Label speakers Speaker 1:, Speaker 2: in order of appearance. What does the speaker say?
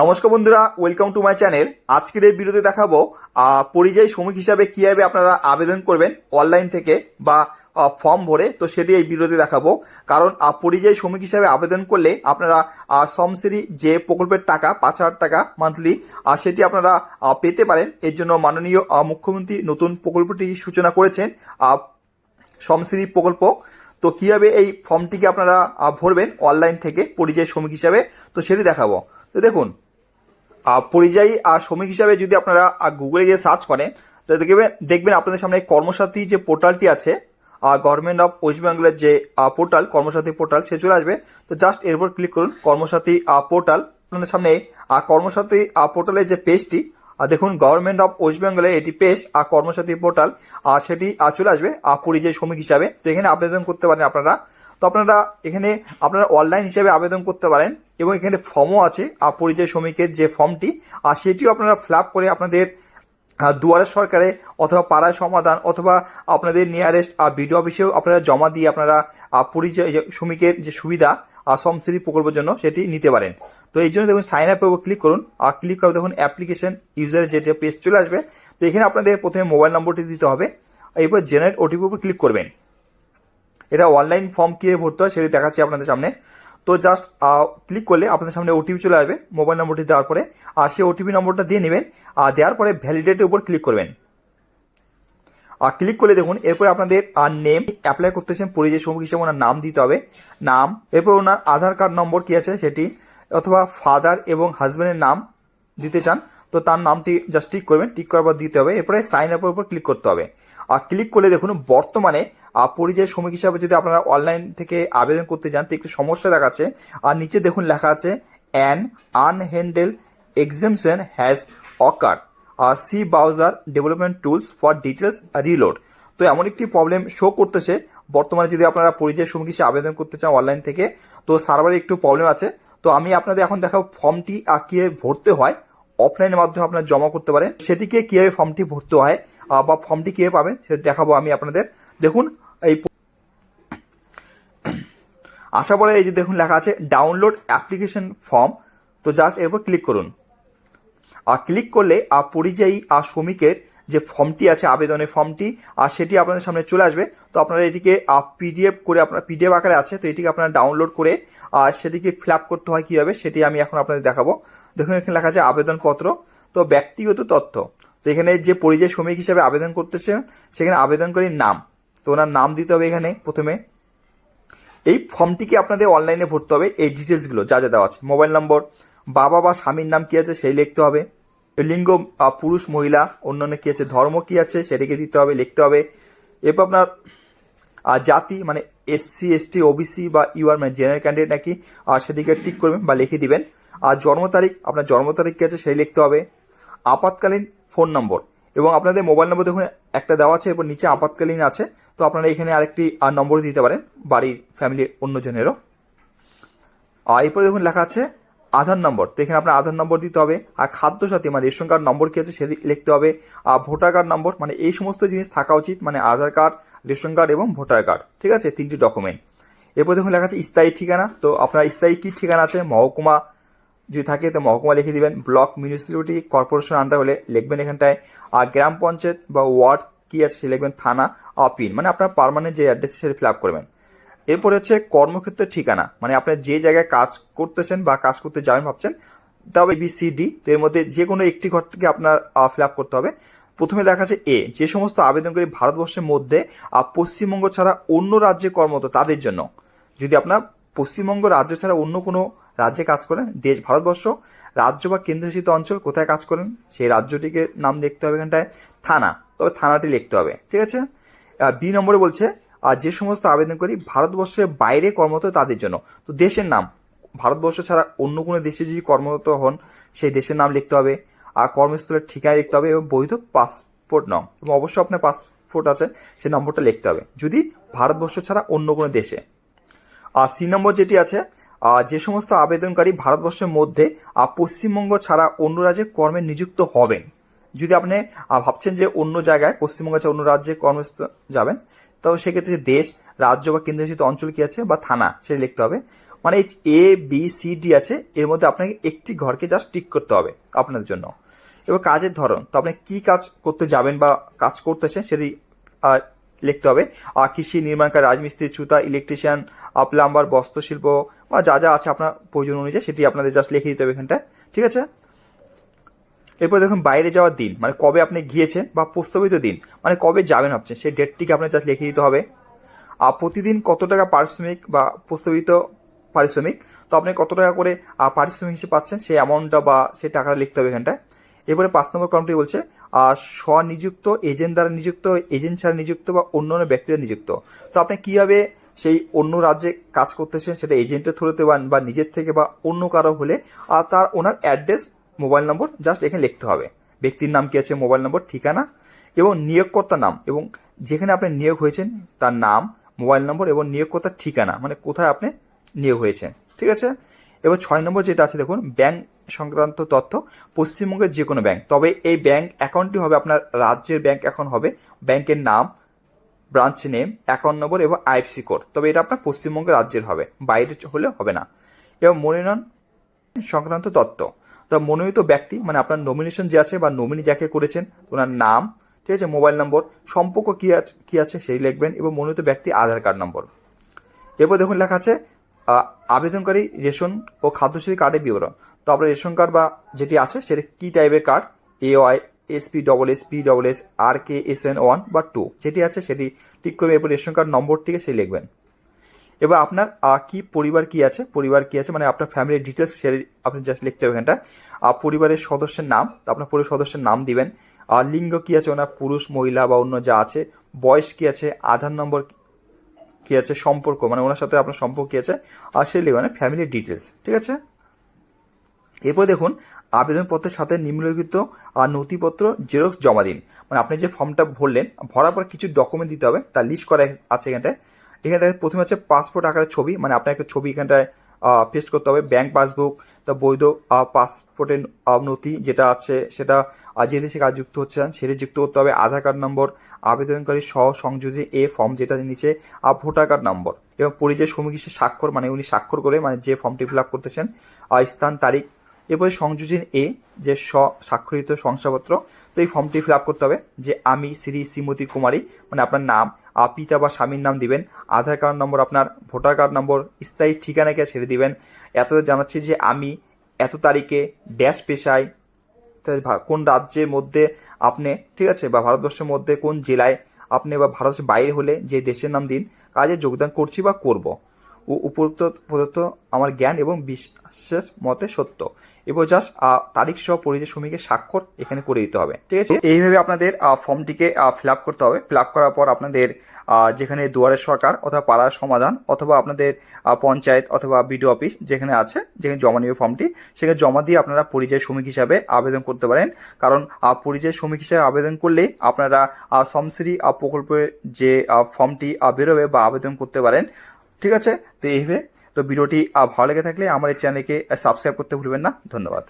Speaker 1: নমস্কার বন্ধুরা, welcome to my channel. আজকের এই ভিডিওতে দেখাবো পরিযায়ী শ্রমিক হিসাবে কিভাবে আপনারা আবেদন করবেন অনলাইন থেকে বা ফর্ম ভরে। তো সেটি এই ভিডিওতে দেখাবো। কারণ পরিযায়ী শ্রমিক হিসাবে আবেদন করলে আপনারা শ্রমশ্রী যে প্রকল্পের টাকা 5,000 টাকা মান্থলি সেটি আপনারা পেতে পারেন। এর জন্য মাননীয় মুখ্যমন্ত্রী নতুন প্রকল্পটি সূচনা করেছেন, শ্রমশ্রী প্রকল্প। তো কীভাবে এই ফর্মটিকে আপনারা ভরবেন অনলাইন থেকে পরিযায়ী শ্রমিক হিসাবে, তো সেটি দেখাবো। তো দেখুন, পরিযায়ী শ্রমিক হিসাবে যদি আপনারা গুগলে গিয়ে সার্চ করেন তো দেখবেন আপনাদের সামনে কর্মসাথী যে পোর্টালটি আছে, গভর্নমেন্ট অফ ওয়েস্ট বেঙ্গলের যে পোর্টাল কর্মসাথী পোর্টাল, সে চলে আসবে। তো জাস্ট এর উপর ক্লিক করুন, কর্মসাথী পোর্টাল। আপনাদের সামনে কর্মসাথী পোর্টালের যে পেজটি দেখুন, গভর্নমেন্ট অফ ওয়েস্ট বেঙ্গলের এটি পেজ কর্মসাথী পোর্টাল, সেটি চলে আসবে পরিযায়ী শ্রমিক হিসাবে। তো এখানে আবেদন করতে পারেন আপনারা। তো আপনারা এখানে আপনারা অনলাইন হিসেবে আবেদন করতে পারেন এবং এখানে ফর্মও আছে পরিযায়ী শ্রমিকের যে ফর্মটি, আর সেটিও আপনারা ফিল আপ করে আপনাদের দুয়ারে সরকারে অথবা পাড়ায় সমাধান অথবা আপনাদের নিয়ারেস্ট বিডিও অফিসেও আপনারা জমা দিয়ে আপনারা পরিযায়ী শ্রমিকের যে সুবিধা শ্রমশ্রী প্রকল্পের জন্য সেটি নিতে পারেন। তো এই জন্য দেখুন, সাইন আপের উপর ক্লিক করুন, আর ক্লিক করে দেখুন অ্যাপ্লিকেশন ইউজারের যে পেজ চলে আসবে। তো এখানে আপনাদের প্রথমে মোবাইল নম্বরটি দিতে হবে, এরপর জেনারেট ওটিপি উপর ক্লিক করবেন। এটা অনলাইন ফর্ম কীভাবে ভরতে হয় সেটি দেখাচ্ছি আপনাদের সামনে। তো জাস্ট ক্লিক করলে আপনাদের সামনে ওটিপি চলে আসবে মোবাইল নম্বরটি দেওয়ার পরে, আর সেই ওটিপি নম্বরটা দিয়ে নেবেন। আর দেওয়ার পরে ভ্যালিডেটের উপর ক্লিক করবেন। আর ক্লিক করলে দেখুন, এরপরে আপনাদের নেম অ্যাপ্লাই করতেছেন পরিযায়ী শ্রমিক হিসেবে ওনার নাম দিতে হবে, নাম। এরপর ওনার আধার কার্ড নম্বর কী আছে সেটি, অথবা ফাদার এবং হাজব্যান্ডের নাম দিতে চান তো তার নামটি জাস্ট টিক করবেন, টিক করার পর দিতে হবে। এরপরে সাইন আপের উপর ক্লিক করতে হবে। আর ক্লিক করলে দেখুন, বর্তমানে পরিযায়ী শ্রমিক হিসাবে যদি আপনারা অনলাইন থেকে আবেদন করতে যান তো একটু সমস্যা দেখাচ্ছে। আর নিচে দেখুন লেখা আছে an unhandled exception has occurred, see browser development tools for details reload. তো এমন একটি প্রবলেম শো করতেছে বর্তমানে যদি আপনারা পরিযায়ী শ্রমিক হিসেবে আবেদন করতে চান অনলাইন থেকে, তো সার্ভারে একটু প্রবলেম আছে। তো আমি আপনাদের এখন দেখাবো ফর্মটি কীভাবে ভরতে হয়, অফলাইনের মাধ্যমে আপনারা জমা করতে পারেন সেটিকে কীভাবে ফর্মটি ভরতে হয় বা ফর্মটি কীভাবে পাবেন সেটা দেখাবো আমি আপনাদের। দেখুন, এই আশা পরে এই যে দেখুন লেখা আছে ডাউনলোড অ্যাপ্লিকেশন ফর্ম। তো জাস্ট এরপর ক্লিক করুন। আর ক্লিক করলে পরিযায়ী শ্রমিকের যে ফর্মটি আছে আবেদনের ফর্মটি, আর সেটি আপনাদের সামনে চলে আসবে। তো আপনারা এটিকে পিডিএফ করে, আপনার পিডিএফ আকারে আছে, তো এটিকে আপনারা ডাউনলোড করে আর সেটিকে ফিল আপ করতে হয় কীভাবে সেটি আমি এখন আপনাদের দেখাবো। দেখুন, এখানে লেখা আছে আবেদনপত্র, তো ব্যক্তিগত তথ্য। তো এখানে যে পরিযায়ী শ্রমিক হিসাবে আবেদন করতেছেন সেখানে আবেদনকারীর নাম, তো ওনার নাম দিতে হবে এখানে প্রথমে। এই ফর্মটিকে আপনাদের অনলাইনে ভরতে হবে, এই ডিটেলসগুলো যা যা দেওয়া আছে, মোবাইল নম্বর, বাবা বা স্বামীর নাম কী আছে সেই লিখতে হবে, লিঙ্গ পুরুষ মহিলা, অন্যান্য কী আছে, ধর্ম কী আছে সেটিকে দিতে হবে, লিখতে হবে। এরপর আপনার জাতি মানে SC ST OBC বা UR মানে জেনারেল ক্যান্ডিডেট নাকি, সেটিকে টিক করবেন বা লিখে দিবেন। আর জন্ম তারিখ, আপনার জন্ম তারিখ কী আছে সেই লিখতে হবে। আপাতকালীন ফোন নম্বর এবং আপনাদের মোবাইল নম্বর দেখুন একটা দেওয়া আছে, এরপর নিচে আপাতকালীন আছে, তো আপনারা এখানে আরেকটি নম্বর দিতে পারেন বাড়ির ফ্যামিলি অন্যজনেরও। আর এরপরে দেখুন লেখা আছে আধার নম্বর, তো এখানে আপনার আধার নম্বর দিতে হবে। আর খাদ্যসাথী মানে রেশন কার্ড নম্বর কী আছে সেটি লিখতে হবে। আর ভোটার কার্ড নম্বর মানে এই সমস্ত জিনিস থাকা উচিত, মানে আধার কার্ড, রেশন কার্ড এবং ভোটার কার্ড, ঠিক আছে, 3টি ডকুমেন্ট। এরপর দেখুন লেখা আছে স্থায়ী ঠিকানা, তো আপনার স্থায়ী কী ঠিকানা আছে, মহকুমা যদি থাকে তো মহকুমা লিখে দিবেন, ব্লক মিউনিসিপ্যালিটি কর্পোরেশন আন্ডার হলে লিখবেন এখানটায়। আর গ্রাম পঞ্চায়েত বা ওয়ার্ড কী আছে সে লিখবেন, থানা, পিন মানে আপনার পার্মানেন্ট যে অ্যাড্রেস সেটা ফিল আপ করবেন। এরপরে হচ্ছে কর্মক্ষেত্রের ঠিকানা, মানে আপনার যে জায়গায় কাজ করতেছেন বা কাজ করতে যাবেন ভাবছেন, তবে ABCD, তো এর মধ্যে যে কোনো একটি ঘর থেকে আপনার ফিল আপ করতে হবে। প্রথমে দেখা আছে এ, যে সমস্ত আবেদনকারী ভারতবর্ষের মধ্যে পশ্চিমবঙ্গ ছাড়া অন্য রাজ্যে কর্মরত তাদের জন্য। যদি আপনার পশ্চিমবঙ্গ রাজ্য ছাড়া অন্য কোনো রাজ্যে কাজ করেন, দেশ ভারতবর্ষ, রাজ্য বা কেন্দ্রশাসিত অঞ্চল কোথায় কাজ করেন সেই রাজ্যটিকে নাম লিখতে হবে এখানটায়, থানা, তবে থানাটি লিখতে হবে, ঠিক আছে। বি নম্বরে বলছে আর যে সমস্ত আবেদনকারী ভারতবর্ষের বাইরে কর্মরত তাদের জন্য, তো দেশের নাম, ভারতবর্ষ ছাড়া অন্য কোনো দেশে যদি কর্মরত হন সেই দেশের নাম লিখতে হবে। আর কর্মস্থলের ঠিকানা লিখতে হবে এবং বৈধ পাসপোর্ট নাম, এবং অবশ্যই আপনার পাসপোর্ট আছে সেই নম্বরটা লিখতে হবে যদি ভারতবর্ষ ছাড়া অন্য কোনো দেশে। আর সি নম্বর যেটি আছে, যে সমস্ত আবেদনকারী ভারতবর্ষের মধ্যে পশ্চিমবঙ্গ ছাড়া অন্য রাজ্যে কর্মে নিযুক্ত হবেন। যদি আপনি ভাবছেন যে অন্য জায়গায় পশ্চিমবঙ্গ ছাড়া অন্য রাজ্যে কর্মস্থল যাবেন, তবে সেক্ষেত্রে দেশ, রাজ্য বা কেন্দ্রশাসিত অঞ্চল কী আছে বা থানা সেটা লিখতে হবে। মানে এ বি সি ডি আছে, এর মধ্যে আপনাকে একটি ঘরকে জাস্ট টিক করতে হবে আপনাদের জন্য। এবার কাজের ধরন, তো আপনি কী কাজ করতে যাবেন বা কাজ করতেছেন সেটি লিখতে হবে। কৃষি, নির্মাণ কাজ, রাজমিস্ত্রি, ছুতা, ইলেকট্রিশিয়ান, প্লাম্বার, বস্ত্রশিল্প বা যা যা আছে আপনার প্রয়োজন অনুযায়ী সেটি আপনাদের জাস্ট লিখে দিতে হবে এখানটায়, ঠিক আছে। এরপর দেখুন বাইরে যাওয়ার দিন, মানে কবে আপনি গিয়েছেন বা প্রস্তাবিত দিন, মানে কবে যাবেন ভাবছেন সেই ডেটটিকে আপনার জাস্ট লিখে দিতে হবে। আর প্রতিদিন কত টাকা পারিশ্রমিক বা প্রস্তাবিত পারিশ্রমিক, তো আপনি কত টাকা করে পারিশ্রমিক হিসেবে পাচ্ছেন সেই অ্যামাউন্টটা বা সেই টাকাটা লিখতে হবে এখানটায়। এরপরে 5 নম্বর কলমটি বলছে স্বনিযুক্ত, এজেন্ট দ্বারা নিযুক্ত, এজেন্ট ছাড়া নিযুক্ত বা অন্য অন্য ব্যক্তিরা নিযুক্ত। তো আপনি কীভাবে সেই অন্য রাজ্যে কাজ করতেছেন, সেটা এজেন্টের থ্রুতে বা নিজের থেকে বা অন্য কারো হলে তার ওনার অ্যাড্রেস, মোবাইল নম্বর জাস্ট এখানে লিখতে হবে। ব্যক্তির নাম কী আছে, মোবাইল নম্বর, ঠিকানা এবং নিয়োগকর্তার নাম এবং যেখানে আপনি নিয়োগ হয়েছেন তার নাম, মোবাইল নম্বর এবং নিয়োগকর্তার ঠিকানা, মানে কোথায় আপনি নিয়োগ হয়েছেন, ঠিক আছে। এবার 6 নম্বর যেটা আছে দেখুন, ব্যাংক সংক্রান্ত তথ্য, পশ্চিমবঙ্গের যে কোনো ব্যাংক, তবে এই ব্যাংক অ্যাকাউন্টটি হবে আপনার রাজ্যের ব্যাংক অ্যাকাউন্ট হবে, ব্যাংকের নাম, ব্রাঞ্চ নেম, অ্যাকাউন্ট নম্বর এবং আইএফসি কোড, তবে এটা আপনার পশ্চিমবঙ্গের রাজ্যের হবে, বাইরে হলে হবে না। এবং মনোনয়ন সংক্রান্ত তথ্য, তো মনোনীত ব্যক্তি মানে আপনার নমিনেশন যে আছে বা নমিনি যাকে করেছেন ওনার নাম, ঠিক আছে, মোবাইল নম্বর, সম্পর্ক কী আছে সেই লিখবেন এবং মনোনীত ব্যক্তি আধার কার্ড নম্বর। এরপর দেখুন লেখা আছে আবেদনকারী রেশন ও খাদ্যশ্রী কার্ডের বিবরণ, তো আপনার রেশন কার্ড বা যেটি আছে সেটা কী টাইপের card, AY, SP, PS, RK, SN 1 বা 2 যেটি আছে সেটি ঠিক করবে। এরপর রেশন কার্ড নম্বরটিকে সেই লিখবেন। এবার আপনার কি পরিবার কি আছে, মানে আপনার ফ্যামিলির ডিটেলস সেটি আপনি জাস্ট লিখতে হবে এখানটা। পরিবারের সদস্যের নাম, আপনার পরিবার সদস্যের নাম দিবেন। লিঙ্গ কী আছে ওনার, পুরুষ, মহিলা বা অন্য যা আছে, বয়স কী আছে, আধার নম্বর কী আছে, সম্পর্ক মানে ওনার সাথে আপনার সম্পর্ক কী আছে, আর সেই লিখবেন ফ্যামিলির ডিটেলস, ঠিক আছে। এরপর দেখুন আবেদনপত্রের সাথে নিম্নলিখিত নথিপত্র জেরক্স জমা দিন, মানে আপনি যে ফর্মটা ভরলেন, ভরার পর কিছু ডকুমেন্ট দিতে হবে, তার লিস্ট করা আছে এখানটায়। এখানে প্রথমে হচ্ছে পাসপোর্ট আকারের ছবি, মানে আপনার একটা ছবি এখানটায় পেস্ট করতে হবে। ব্যাংক পাসবুক, তা বৈধ পাসপোর্টের নথি যেটা আছে সেটা যে দেশে কাজ যুক্ত হচ্ছেন সেটি যুক্ত করতে হবে। আধার কার্ড নম্বর, আবেদনকারী সহ সংযোজী ফর্ম যেটা নিচে, ভোটার কার্ড নম্বর এবং পরিচয় সমিতির স্বাক্ষর, মানে উনি স্বাক্ষর করে মানে যে ফর্মটি ফিল আপ করতেছেন, স্থান, তারিখ। এরপরে সংযোজন যে স্বাক্ষরিত শংসাপত্র, তো এই ফর্মটি ফিল আপ করতে হবে যে আমি শ্রীমতী কুমারী, মানে আপনার নাম, পিতা বা স্বামীর নাম দিবেন, আধার কার্ড নম্বর, আপনার ভোটার কার্ড নম্বর, স্থায়ী ঠিকানাকে ছেড়ে দিবেন। এত জানাচ্ছি যে আমি এত তারিখে ড্যাশ পেশায়, কোন রাজ্যের মধ্যে আপনি, ঠিক আছে, বা ভারতবর্ষের মধ্যে কোন জেলায় আপনি, বা ভারতের বাইরে হলে যে দেশের নাম দিন, কাজে যোগদান করছি বা করব, উপরোক্ত প্রদত্ত আমার জ্ঞান এবং বিশ্বাসের মতে সত্য। এবার জাস্ট তারিখ সহ পরিচয় শ্রমিকের স্বাক্ষর এখানে করে দিতে হবে, ঠিক আছে। এইভাবে আপনাদের ফর্মটিকে ফিল আপ করতে হবে। ফিল আপ করার পর আপনাদের যেখানে দুয়ারের সরকার অথবা পাড়ার সমাধান অথবা আপনাদের পঞ্চায়েত অথবা বিডিও অফিস যেখানে আছে, যেখানে জমা নেবে ফর্মটি, সেখানে জমা দিয়ে আপনারা পরিযায়ী শ্রমিক হিসাবে আবেদন করতে পারেন। কারণ পরিযায়ী শ্রমিক হিসাবে আবেদন করলেই আপনারা শ্রমশ্রী প্রকল্পের যে ফর্মটি বেরোবে বা আবেদন করতে পারেন, ঠিক আছে। তো এইভাবে, তো ভিডিওটি ভালো লেগে থাকলে আমার এই চ্যানেলকে সাবস্ক্রাইব করতে ভুলবেন না। ধন্যবাদ।